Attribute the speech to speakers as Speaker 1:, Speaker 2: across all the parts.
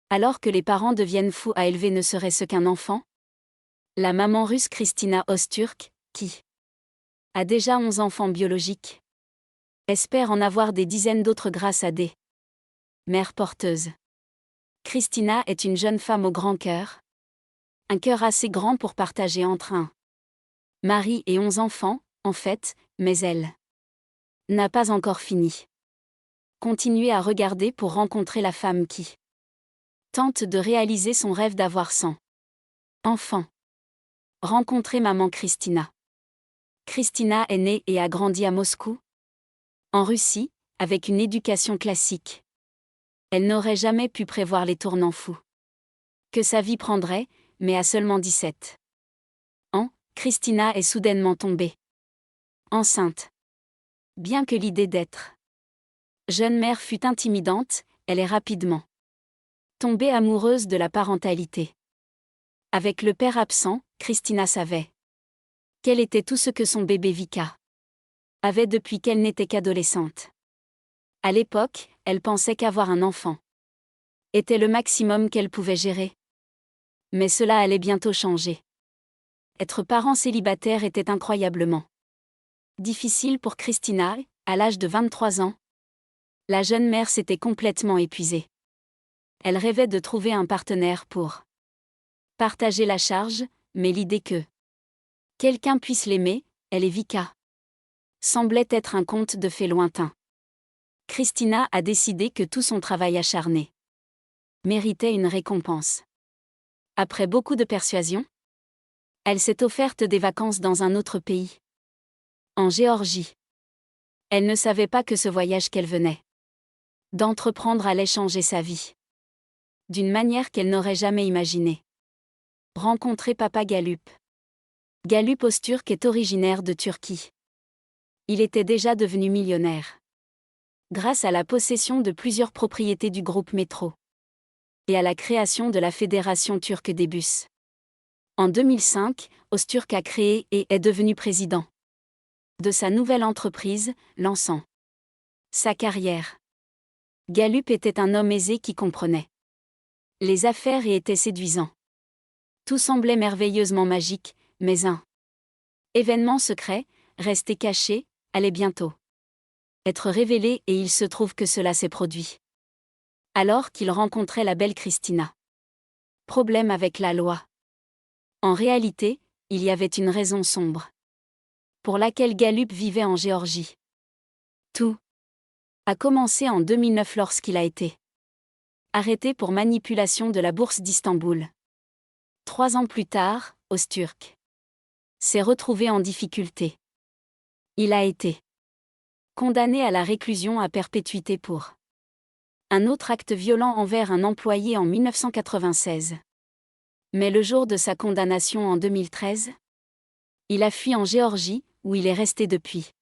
Speaker 1: Alors que les parents deviennent fous à élever ne serait-ce qu'un enfant? La maman russe Kristina Ozturk, qui a déjà 11 enfants biologiques, espère en avoir des dizaines d'autres grâce à des mères porteuses. Kristina est une jeune femme au grand cœur. Un cœur assez grand pour partager entre un mari et 11 enfants, en fait, mais elle n'a pas encore fini. Continuez à regarder pour rencontrer la femme qui tente de réaliser son rêve d'avoir 100 enfants. Rencontrez maman Kristina. Kristina est née et a grandi à Moscou, en Russie, avec une éducation classique. Elle n'aurait jamais pu prévoir les tournants fous que sa vie prendrait, mais à seulement 17 ans, Kristina est soudainement tombée enceinte. Bien que l'idée d'être jeune mère fût intimidante, elle est rapidement tombée amoureuse de la parentalité. Avec le père absent, Kristina savait qu'elle était tout ce que son bébé Vika avait depuis qu'elle n'était qu'adolescente. À l'époque, elle pensait qu'avoir un enfant était le maximum qu'elle pouvait gérer. Mais cela allait bientôt changer. Être parent célibataire était incroyablement difficile pour Kristina. À l'âge de 23 ans, la jeune mère s'était complètement épuisée. Elle rêvait de trouver un partenaire pour partager la charge, mais l'idée que quelqu'un puisse l'aimer, elle et Vika, semblait être un conte de fées lointain. Kristina a décidé que tout son travail acharné méritait une récompense. Après beaucoup de persuasion, elle s'est offerte des vacances dans un autre pays, en Géorgie. Elle ne savait pas que ce voyage qu'elle venait d'entreprendre allait changer sa vie d'une manière qu'elle n'aurait jamais imaginée. Rencontrer Papa Galup. Galup Ozturk est originaire de Turquie. Il était déjà devenu millionnaire grâce à la possession de plusieurs propriétés du groupe Metro et à la création de la Fédération turque des bus. En 2005, Ozturk a créé et est devenu président de sa nouvelle entreprise, lançant sa carrière. Galup était un homme aisé qui comprenait les affaires et était séduisant. Tout semblait merveilleusement magique, mais un événement secret, resté caché, allait bientôt être révélé et il se trouve que cela s'est produit alors qu'il rencontrait la belle Kristina. Problème avec la loi. En réalité, il y avait une raison sombre pour laquelle Galup vivait en Géorgie. Tout a commencé en 2009 lorsqu'il a été arrêté pour manipulation de la bourse d'Istanbul. 3 ans plus tard, Ozturk s'est retrouvé en difficulté. Il a été condamné à la réclusion à perpétuité pour un autre acte violent envers un employé en 1996. Mais le jour de sa condamnation en 2013, il a fui en Géorgie, où il est resté depuis.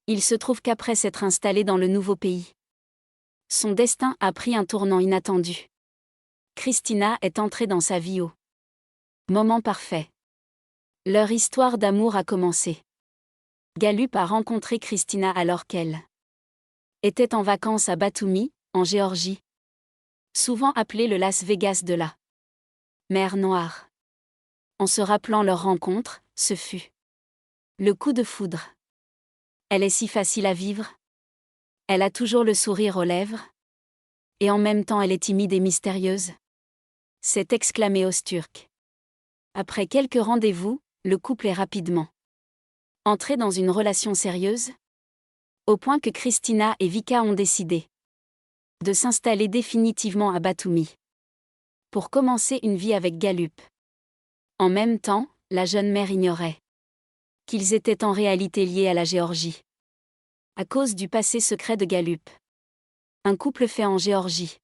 Speaker 1: Il se trouve qu'après s'être installé dans le nouveau pays, son destin a pris un tournant inattendu. Kristina est entrée dans sa vie au moment parfait. Leur histoire d'amour a commencé. Galup a rencontré Kristina alors qu'elle était en vacances à Batumi, en Géorgie, souvent appelé le Las Vegas de la mer Noire. En se rappelant leur rencontre, ce fut le coup de foudre. Elle est si facile à vivre. Elle a toujours le sourire aux lèvres. Et en même temps elle est timide et mystérieuse. S'est exclamé Ozturk. Après quelques rendez-vous, le couple est rapidement entré dans une relation sérieuse, au point que Kristina et Vika ont décidé de s'installer définitivement à Batumi pour commencer une vie avec Galup. En même temps, la jeune mère ignorait qu'ils étaient en réalité liés à la Géorgie à cause du passé secret de Galup. Un couple fait en Géorgie.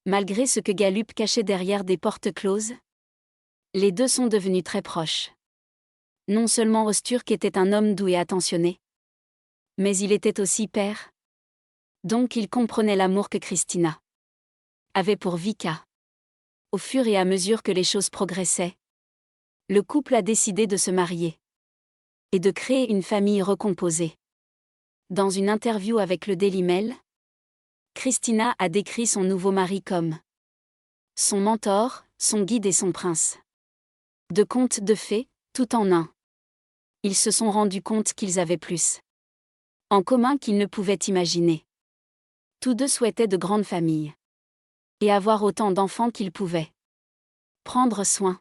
Speaker 1: Malgré ce que Galup cachait derrière des portes closes, les deux sont devenus très proches. Non seulement Ozturk était un homme doux et attentionné, mais il était aussi père. Donc il comprenait l'amour que Kristina avait pour Vika. Au fur et à mesure que les choses progressaient, le couple a décidé de se marier et de créer une famille recomposée. Dans une interview avec le Daily Mail, Kristina a décrit son nouveau mari comme Son mentor, son guide et son prince. De contes de fées, tout en un. Ils se sont rendus compte qu'ils avaient plus en commun qu'ils ne pouvaient imaginer. Tous deux souhaitaient de grandes familles. Et avoir autant d'enfants qu'ils pouvaient prendre soin.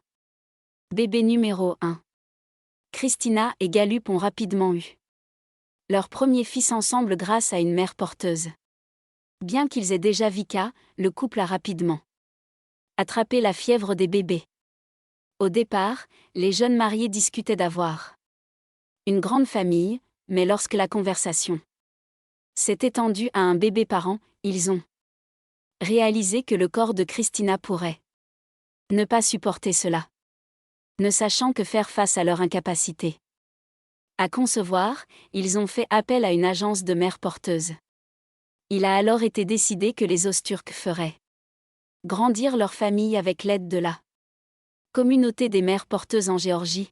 Speaker 1: Bébé numéro 1. Christina et Gallup ont rapidement eu leur premier fils ensemble grâce à une mère porteuse. Bien qu'ils aient déjà Vika, le couple a rapidement attrapé la fièvre des bébés. Au départ, les jeunes mariés discutaient d'avoir une grande famille, mais lorsque la conversation s'est étendue à un bébé par an, ils ont réalisé que le corps de Christina pourrait ne pas supporter cela, ne sachant que faire face à leur incapacité à concevoir, ils ont fait appel à une agence de mères porteuses. Il a alors été décidé que les Ozturk feraient grandir leur famille avec l'aide de la communauté des mères porteuses en Géorgie.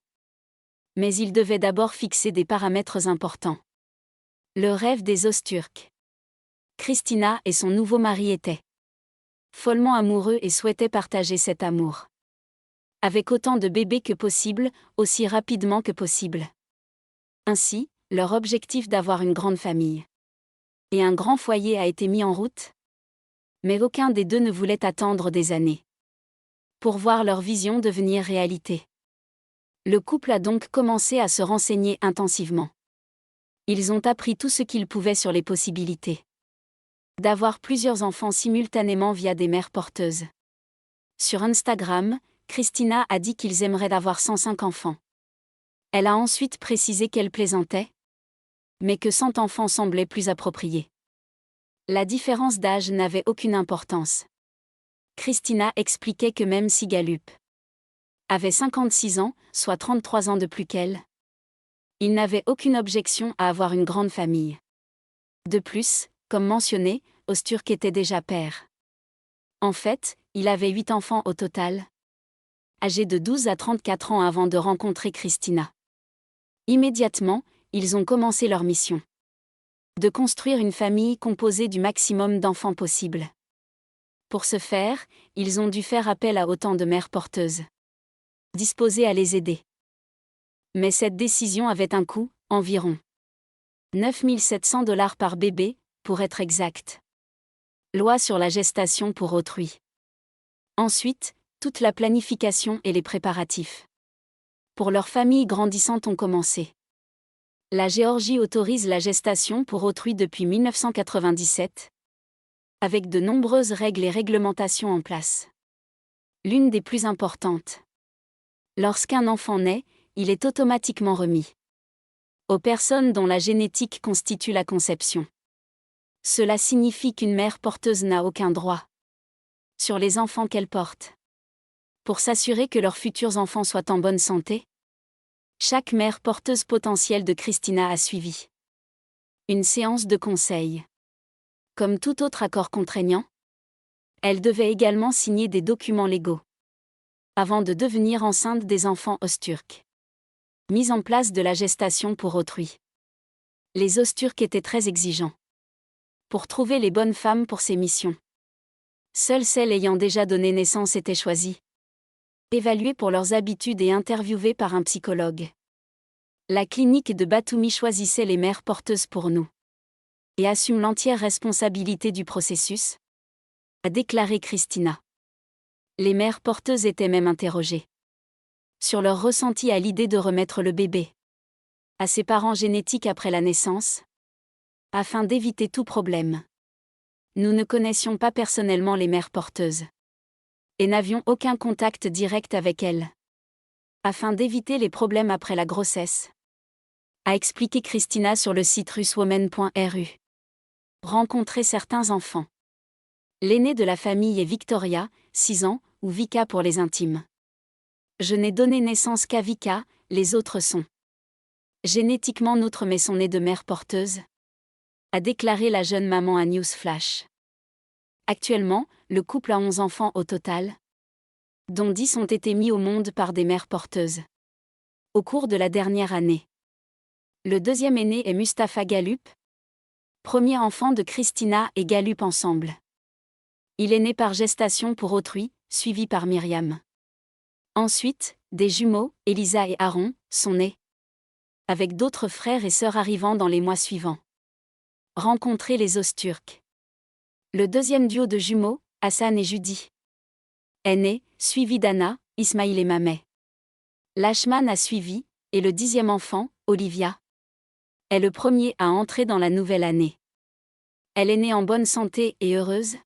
Speaker 1: Mais ils devaient d'abord fixer des paramètres importants. Le rêve des Ozturk. Christina et son nouveau mari étaient follement amoureux et souhaitaient partager cet amour avec autant de bébés que possible, aussi rapidement que possible. Ainsi, leur objectif d'avoir une grande famille et un grand foyer a été mis en route. Mais aucun des deux ne voulait attendre des années pour voir leur vision devenir réalité. Le couple a donc commencé à se renseigner intensivement. Ils ont appris tout ce qu'ils pouvaient sur les possibilités d'avoir plusieurs enfants simultanément via des mères porteuses. Sur Instagram, Christina a dit qu'ils aimeraient avoir 105 enfants. Elle a ensuite précisé qu'elle plaisantait, mais que 100 enfants semblait plus approprié. La différence d'âge n'avait aucune importance. Christina expliquait que même si Gallup avait 56 ans, soit 33 ans de plus qu'elle, il n'avait aucune objection à avoir une grande famille. De plus, comme mentionné, Ozturk était déjà père. En fait, il avait 8 enfants au total, âgés de 12 à 34 ans avant de rencontrer Christina. Immédiatement, ils ont commencé leur mission de construire une famille composée du maximum d'enfants possible. Pour ce faire, ils ont dû faire appel à autant de mères porteuses disposées à les aider. Mais cette décision avait un coût, environ 9 700 $ par bébé, pour être exact. Loi sur la gestation pour autrui. Ensuite, toute la planification et les préparatifs pour leur famille grandissante ont commencé. La Géorgie autorise la gestation pour autrui depuis 1997, avec de nombreuses règles et réglementations en place. L'une des plus importantes. Lorsqu'un enfant naît, il est automatiquement remis aux personnes dont la génétique constitue la conception. Cela signifie qu'une mère porteuse n'a aucun droit sur les enfants qu'elle porte. Pour s'assurer que leurs futurs enfants soient en bonne santé, chaque mère porteuse potentielle de Christina a suivi une séance de conseil. Comme tout autre accord contraignant, elle devait également signer des documents légaux avant de devenir enceinte des enfants Ozturk. Mise en place de la gestation pour autrui. Les Ozturk étaient très exigeants pour trouver les bonnes femmes pour ces missions. Seules celles ayant déjà donné naissance étaient choisies, évaluées pour leurs habitudes et interviewées par un psychologue. La clinique de Batumi choisissait les mères porteuses pour nous et assume l'entière responsabilité du processus, a déclaré Christina. Les mères porteuses étaient même interrogées sur leur ressenti à l'idée de remettre le bébé à ses parents génétiques après la naissance, afin d'éviter tout problème. Nous ne connaissions pas personnellement les mères porteuses et n'avions aucun contact direct avec elles, afin d'éviter les problèmes après la grossesse, a expliqué Christina sur le site russwomen.ru. Rencontrer certains enfants. L'aîné de la famille est Victoria, 6 ans, ou Vika pour les intimes. Je n'ai donné naissance qu'à Vika, les autres sont génétiquement nôtres mais sont nés de mères porteuses, a déclaré la jeune maman à Newsflash. Actuellement, le couple a 11 enfants au total, dont 10 ont été mis au monde par des mères porteuses au cours de la dernière année. Le deuxième aîné est Mustapha Gallup, premier enfant de Christina et Gallup ensemble. Il est né par gestation pour autrui, suivi par Myriam. Ensuite, des jumeaux, Elisa et Aaron, sont nés. Avec d'autres frères et sœurs arrivant dans les mois suivants. Rencontrer les Osturks. Le deuxième duo de jumeaux, Hassan et Judy, est né, suivi d'Anna, Ismaïl et Mameh. Lachman a suivi, et le 10e enfant, Olivia, est le premier à entrer dans la nouvelle année. Elle est née en bonne santé et heureuse.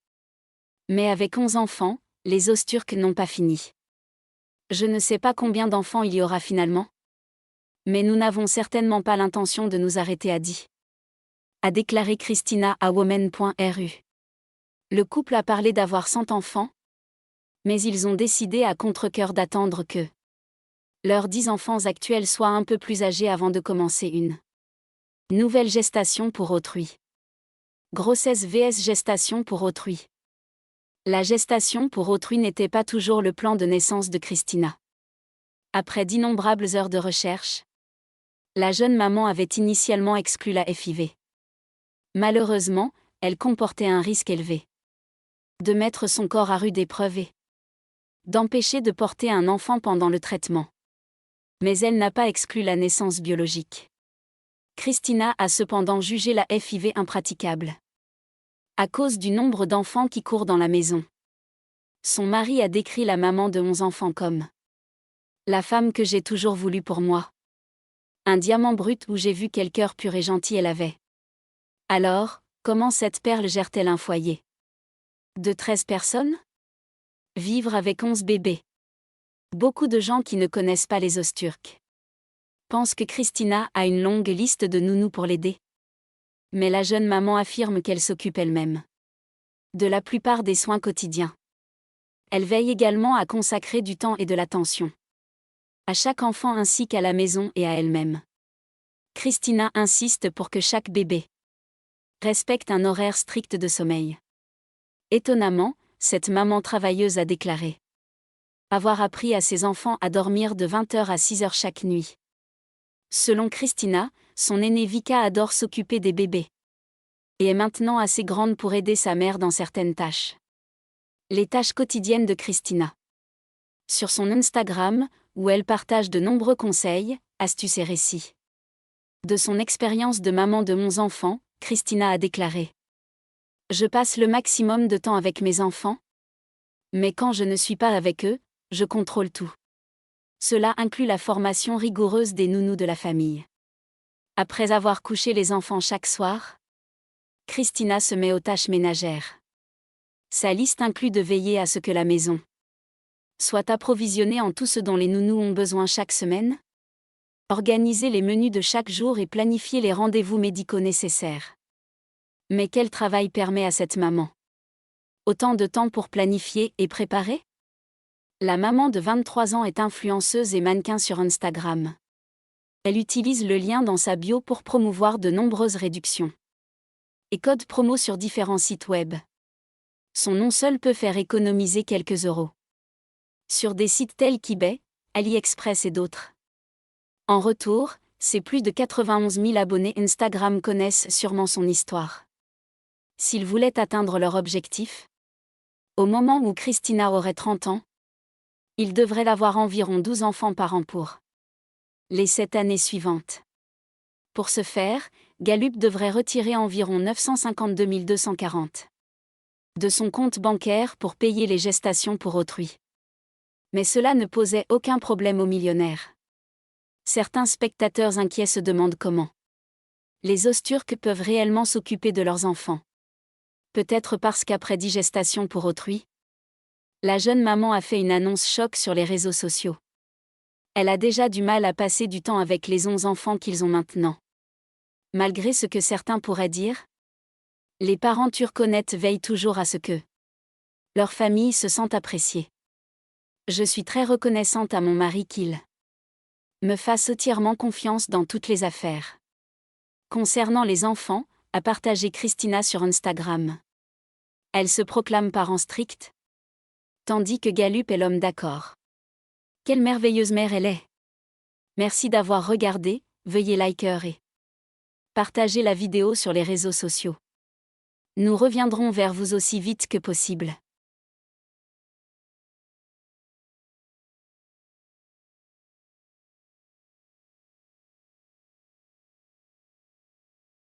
Speaker 1: Mais avec 11 enfants, les Osturks n'ont pas fini. Je ne sais pas combien d'enfants il y aura finalement. Mais nous n'avons certainement pas l'intention de nous arrêter à 10. A déclaré Christina à women.ru. Le couple a parlé d'avoir 100 enfants. Mais ils ont décidé à contre-cœur d'attendre que leurs 10 enfants actuels soient un peu plus âgés avant de commencer une nouvelle gestation pour autrui. Grossesse vs gestation pour autrui. La gestation pour autrui n'était pas toujours le plan de naissance de Christina. Après d'innombrables heures de recherche, la jeune maman avait initialement exclu la FIV. Malheureusement, elle comportait un risque élevé de mettre son corps à rude épreuve et d'empêcher de porter un enfant pendant le traitement. Mais elle n'a pas exclu la naissance biologique. Christina a cependant jugé la FIV impraticable à cause du nombre d'enfants qui courent dans la maison. Son mari a décrit la maman de 11 enfants comme la femme que j'ai toujours voulu pour moi. Un diamant brut où j'ai vu quel cœur pur et gentil elle avait. Alors, comment cette perle gère-t-elle un foyer de 13 personnes? Vivre avec 11 bébés. Beaucoup de gens qui ne connaissent pas les Osturks pensent que Christina a une longue liste de nounous pour l'aider. Mais la jeune maman affirme qu'elle s'occupe elle-même de la plupart des soins quotidiens. Elle veille également à consacrer du temps et de l'attention à chaque enfant ainsi qu'à la maison et à elle-même. Christina insiste pour que chaque bébé respecte un horaire strict de sommeil. Étonnamment, cette maman travailleuse a déclaré avoir appris à ses enfants à dormir de 20h à 6h chaque nuit. Selon Christina, son aînée Vika adore s'occuper des bébés et est maintenant assez grande pour aider sa mère dans certaines tâches. Les tâches quotidiennes de Christina. Sur son Instagram, où elle partage de nombreux conseils, astuces et récits. De son expérience de maman de 11 enfants, Christina a déclaré : je passe le maximum de temps avec mes enfants, mais quand je ne suis pas avec eux, je contrôle tout. Cela inclut la formation rigoureuse des nounous de la famille. Après avoir couché les enfants chaque soir, Christina se met aux tâches ménagères. Sa liste inclut de veiller à ce que la maison soit approvisionnée en tout ce dont les nounous ont besoin chaque semaine, organiser les menus de chaque jour et planifier les rendez-vous médicaux nécessaires. Mais quel travail permet à cette maman autant de temps pour planifier et préparer? La maman de 23 ans est influenceuse et mannequin sur Instagram. Elle utilise le lien dans sa bio pour promouvoir de nombreuses réductions et codes promo sur différents sites web. Son nom seul peut faire économiser quelques euros sur des sites tels qu'eBay, AliExpress et d'autres. En retour, ses plus de 91 000 abonnés Instagram connaissent sûrement son histoire. S'ils voulaient atteindre leur objectif, au moment où Christina aurait 30 ans, ils devraient avoir environ 12 enfants par an pour les 7 années suivantes. Pour ce faire, Gallup devrait retirer environ 952 240 de son compte bancaire pour payer les gestations pour autrui. Mais cela ne posait aucun problème aux millionnaires. Certains spectateurs inquiets se demandent comment les Osturks peuvent réellement s'occuper de leurs enfants. Peut-être parce qu'après 10 gestations pour autrui, la jeune maman a fait une annonce choc sur les réseaux sociaux. Elle a déjà du mal à passer du temps avec les 11 enfants qu'ils ont maintenant. Malgré ce que certains pourraient dire, les parents turcs-honnêtes veillent toujours à ce que leur famille se sente appréciée. Je suis très reconnaissante à mon mari qu'il me fasse entièrement confiance dans toutes les affaires. Concernant les enfants, a partagé Christina sur Instagram. Elle se proclame parent strict, tandis que Gallup est l'homme d'accord. Quelle merveilleuse mère elle est! Merci d'avoir regardé, veuillez liker et partager la vidéo sur les réseaux sociaux. Nous reviendrons vers vous aussi vite que possible.